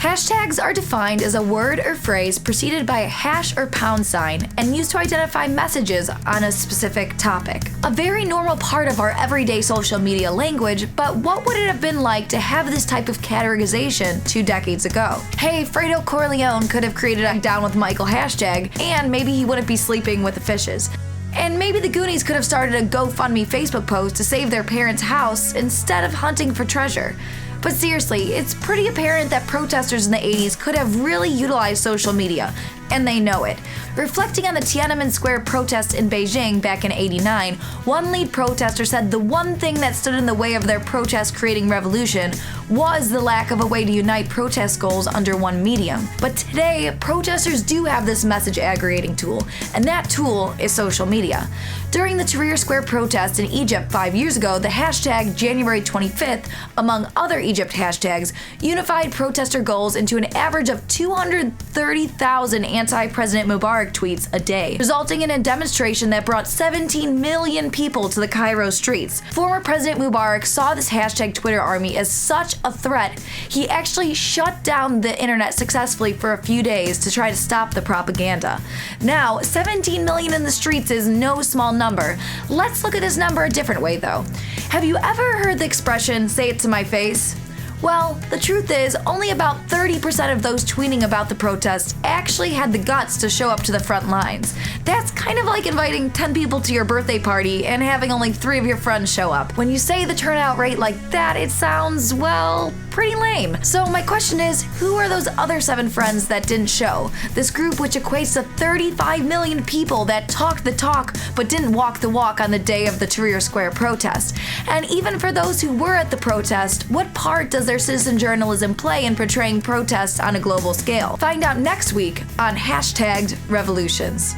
Hashtags are defined as a word or phrase preceded by a hash or pound sign and used to identify messages on a specific topic. A very normal part of our everyday social media language, but what would it have been like to have this type of categorization 2 decades ago? Hey, Fredo Corleone could have created a Down with Michael hashtag, and maybe he wouldn't be sleeping with the fishes. And maybe the Goonies could have started a GoFundMe Facebook post to save their parents' house instead of hunting for treasure. But seriously, it's pretty apparent that protesters in the 80s could have really utilized social media, and they know it. Reflecting on the Tiananmen Square protests in Beijing back in '89, one lead protester said the one thing that stood in the way of their protest creating revolution was the lack of a way to unite protest goals under one medium. But today, protesters do have this message aggregating tool, and that tool is social media. During the Tahrir Square protests in Egypt 5 years ago, the hashtag January 25th, among other Egypt hashtags, unified protester goals into an average of 230,000 anti-President Mubarak tweets a day, resulting in a demonstration that brought 17 million people to the Cairo streets. Former President Mubarak saw this hashtag Twitter army as such a threat, he actually shut down the internet successfully for a few days to try to stop the propaganda. Now, 17 million in the streets is no small number. Let's look at this number a different way though. Have you ever heard the expression, "say it to my face"? Well, the truth is, only about 30% of those tweeting about the protests actually had the guts to show up to the front lines. That's kind of like inviting 10 people to your birthday party and having only 3 of your friends show up. When you say the turnout rate like that, it sounds, well, pretty lame. So my question is, who are those other 7 friends that didn't show? This group, which equates to 35 million people that talked the talk but didn't walk the walk on the day of the Tahrir Square protest. And even for those who were at the protest, what part does their citizen journalism play in portraying protests on a global scale? Find out next week on #Revolutions.